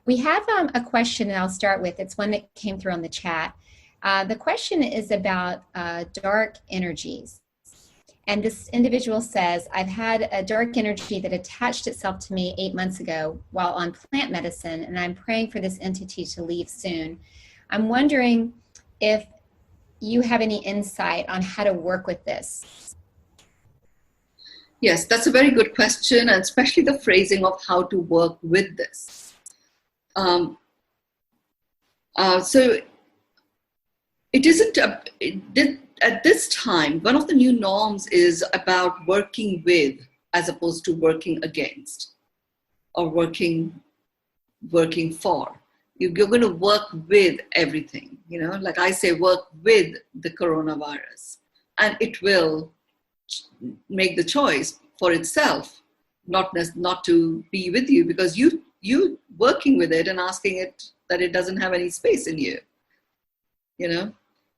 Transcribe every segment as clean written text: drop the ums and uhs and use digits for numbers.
We have a question that I'll start with. It's one that came through on the chat. The question is about dark energies. And this individual says, I've had a dark energy that attached itself to me 8 months ago while on plant medicine, and I'm praying for this entity to leave soon. I'm wondering if you have any insight on how to work with this. Yes, that's a very good question, and especially the phrasing of how to work with this. So it isn't, at this time, one of the new norms is about working with as opposed to working against or working for. You're going to work with everything, like I say, work with the coronavirus, and it will make the choice for itself, not to be with you, because you working with it and asking it that it doesn't have any space in you,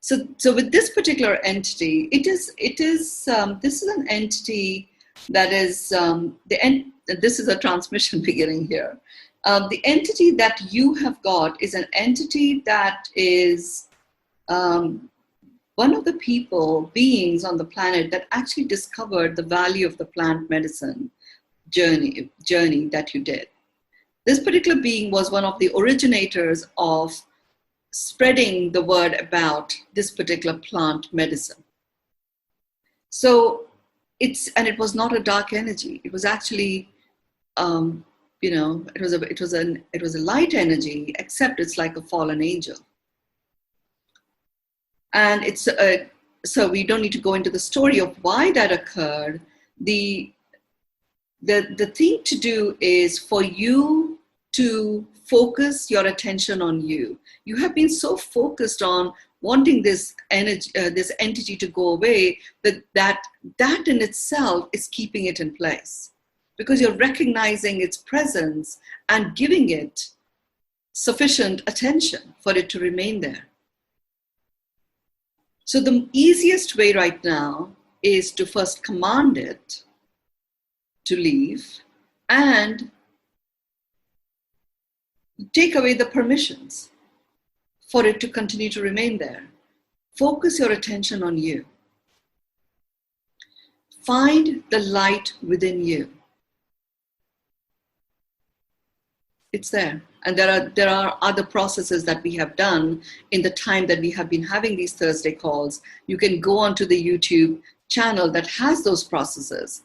So with this particular entity, this is an entity that is this is a transmission beginning here. The entity that you have got is an entity that is one of the beings on the planet that actually discovered the value of the plant medicine journey that you did. This particular being was one of the originators of spreading the word about this particular plant medicine. So it was not a dark energy. It was actually, it was a light energy, except it's like a fallen angel. And so we don't need to go into the story of why that occurred. The thing to do is for you to focus your attention on you. You have been so focused on wanting this energy, this entity to go away, that in itself is keeping it in place, because you're recognizing its presence and giving it sufficient attention for it to remain there. So the easiest way right now is to first command it to leave and take away the permissions for it to continue to remain there. Focus your attention on you. Find the light within you. It's there. And there are other processes that we have done in the time that we have been having these Thursday calls. You can go onto the YouTube channel that has those processes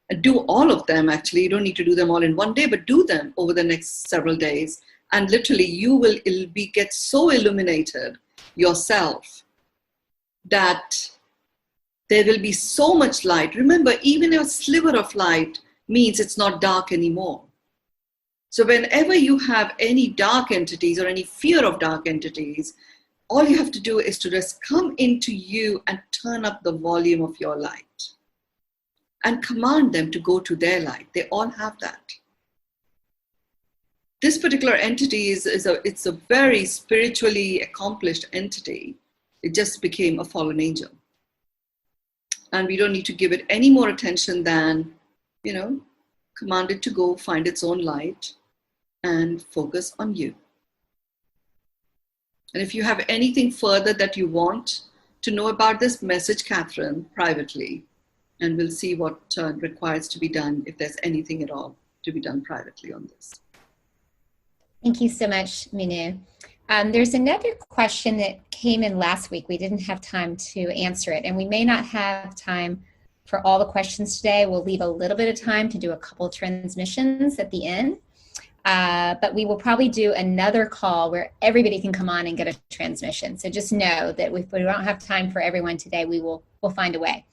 and do all of them. Actually, you don't need to do them all in one day, but do them over the next several days. And literally, you will get so illuminated yourself that there will be so much light. Remember, even a sliver of light means it's not dark anymore. So whenever you have any dark entities or any fear of dark entities, all you have to do is to just come into you and turn up the volume of your light and command them to go to their light. They all have that. This particular entity it's a very spiritually accomplished entity. It just became a fallen angel. And we don't need to give it any more attention than, command it to go find its own light and focus on you. And if you have anything further that you want to know about this, message Catherine privately, and we'll see what requires to be done, if there's anything at all to be done privately on this. Thank you so much, Mynoo. There's another question that came in last week. We didn't have time to answer it, and we may not have time for all the questions today. We'll leave a little bit of time to do a couple transmissions at the end. But we will probably do another call where everybody can come on and get a transmission. So just know that if we don't have time for everyone today, we'll find a way.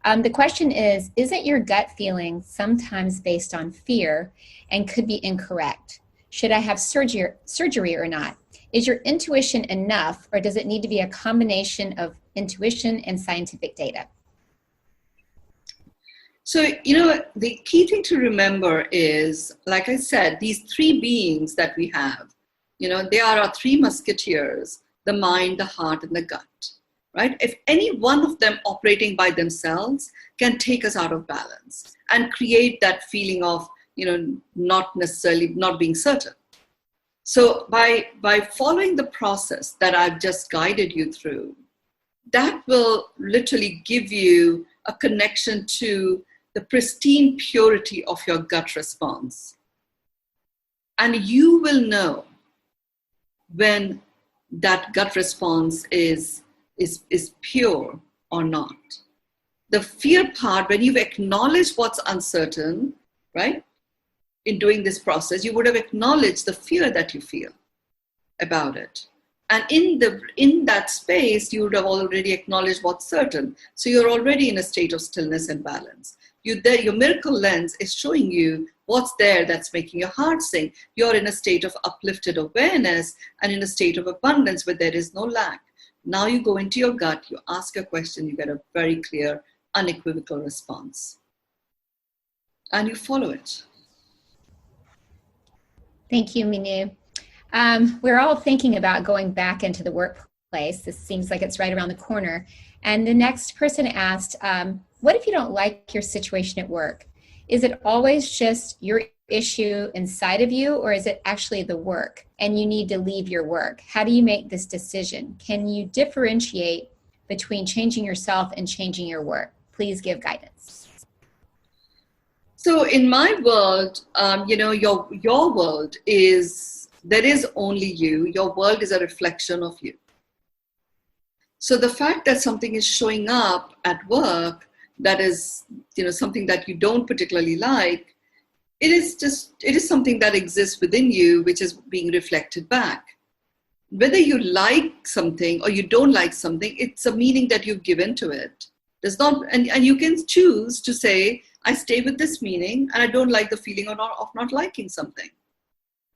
The question isn't your gut feeling sometimes based on fear and could be incorrect? Should I have surgery or not? Is your intuition enough, or does it need to be a combination of intuition and scientific data? So, the key thing to remember is, like I said, these three beings that we have, they are our three musketeers: the mind, the heart, and the gut, right? If any one of them operating by themselves can take us out of balance and create that feeling of, not being certain. So by following the process that I've just guided you through, that will literally give you a connection to the pristine purity of your gut response. And you will know when that gut response is pure or not. The fear part, when you've acknowledged what's uncertain, right? In doing this process, you would have acknowledged the fear that you feel about it. And in that space, you would have already acknowledged what's certain. So you're already in a state of stillness and balance. Your miracle lens is showing you what's there that's making your heart sing. You're in a state of uplifted awareness and in a state of abundance where there is no lack. Now you go into your gut, you ask a question, you get a very clear, unequivocal response. And you follow it. Thank you, Mynoo. We're all thinking about going back into the workplace. This seems like it's right around the corner. And the next person asked, what if you don't like your situation at work? Is it always just your issue inside of you, or is it actually the work and you need to leave your work? How do you make this decision? Can you differentiate between changing yourself and changing your work? Please give guidance. So in my world, your world is, there is only you. Your world is a reflection of you. So the fact that something is showing up at work that is, something that you don't particularly like, it is something that exists within you, which is being reflected back. Whether you like something or you don't like something, it's a meaning that you've given to it. There's not, and you can choose to say, I stay with this meaning and I don't like the feeling of not liking something.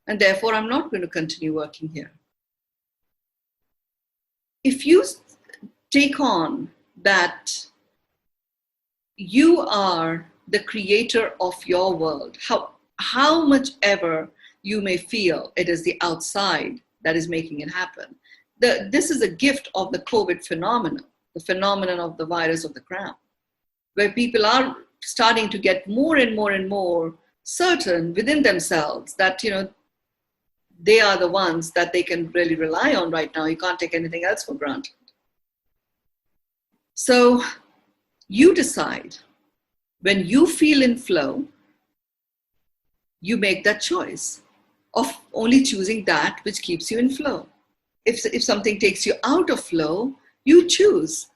And therefore, I'm not going to continue working here. If you take on that you are the creator of your world, how much ever you may feel it is the outside that is making it happen. This is a gift of the COVID phenomenon, the phenomenon of the virus of the crown, where people are starting to get more and more and more certain within themselves that, they are the ones that they can really rely on right now. You can't take anything else for granted. So you decide, when you feel in flow, you make that choice of only choosing that which keeps you in flow. If something takes you out of flow, you choose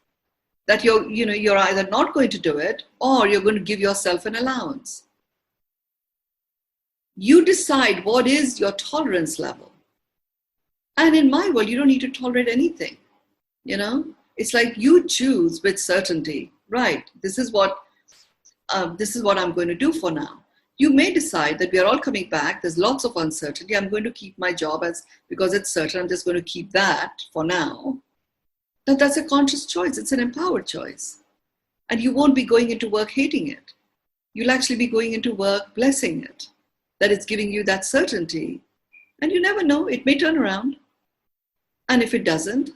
that you're either not going to do it or you're going to give yourself an allowance. You decide what is your tolerance level. And in my world, you don't need to tolerate anything. It's like you choose with certainty, right? This is what I'm going to do for now. You may decide that we are all coming back. There's lots of uncertainty. I'm going to keep my job because it's certain. I'm just going to keep that for now. That's a conscious choice. It's an empowered choice. And you won't be going into work hating it. You'll actually be going into work blessing it, that it's giving you that certainty. And you never know, it may turn around. And if it doesn't,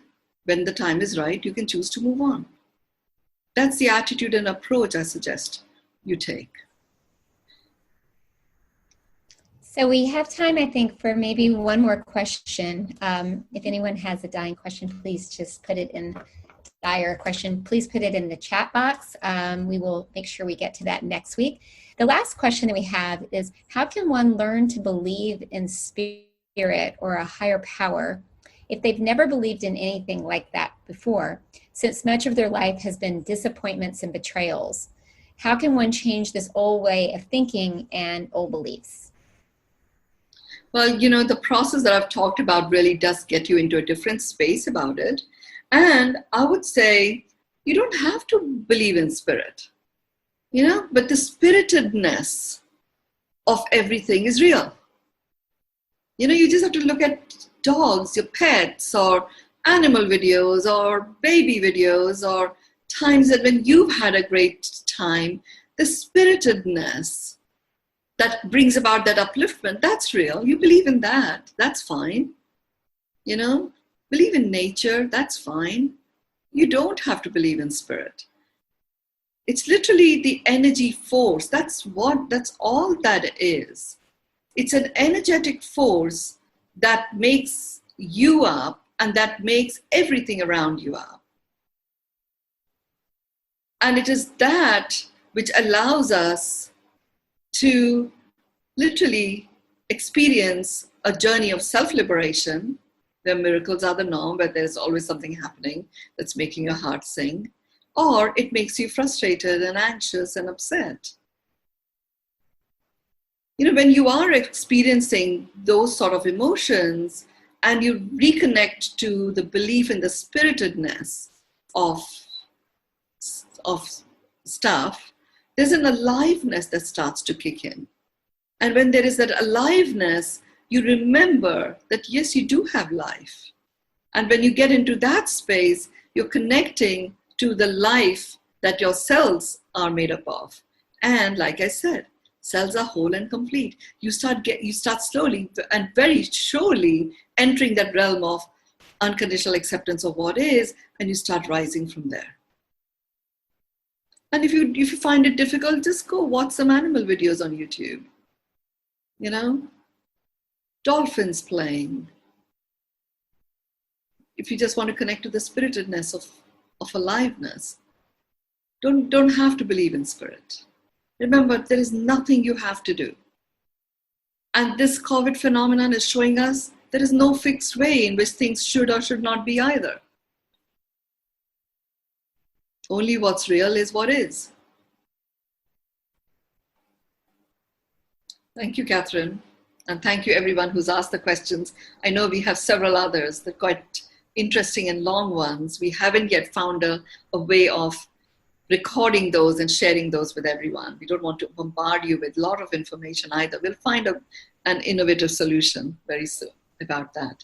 when the time is right, you can choose to move on. That's the attitude and approach I suggest you take. So we have time, I think, for maybe one more question. If anyone has a dying question, please just put it in please put it in the chat box. We will make sure we get to that next week. The last question that we have is, how can one learn to believe in spirit or a higher power if they've never believed in anything like that before, since much of their life has been disappointments and betrayals? How can one change this old way of thinking and old beliefs? Well, the process that I've talked about really does get you into a different space about it. And I would say you don't have to believe in spirit, but the spiritedness of everything is real. You just have to look at dogs, your pets, or animal videos, or baby videos, or times that when you've had a great time, the spiritedness that brings about that upliftment, that's real. You believe in that, that's fine. Believe in nature, that's fine. You don't have to believe in spirit. It's literally the energy force. That's all that is. It's an energetic force that makes you up and that makes everything around you up. And it is that which allows us to literally experience a journey of self-liberation, where miracles are the norm, where there's always something happening that's making your heart sing, or it makes you frustrated and anxious and upset. You know, when you are experiencing those sort of emotions and you reconnect to the belief in the spiritedness of stuff, there's an aliveness that starts to kick in. And when there is that aliveness, you remember that, yes, you do have life. And when you get into that space, you're connecting to the life that your cells are made up of. And like I said, cells are whole and complete. You start slowly and very surely entering that realm of unconditional acceptance of what is, and you start rising from there. And if you find it difficult, just go watch some animal videos on YouTube. You know, dolphins playing. If you just want to connect to the spiritedness of aliveness, don't have to believe in spirit. Remember, there is nothing you have to do. And this COVID phenomenon is showing us there is no fixed way in which things should or should not be either. Only what's real is what is. Thank you, Catherine. And thank you, everyone who's asked the questions. I know we have several others, that quite interesting and long ones. We haven't yet found a way of recording those and sharing those with everyone. We don't want to bombard you with a lot of information either. We'll find an innovative solution very soon about that.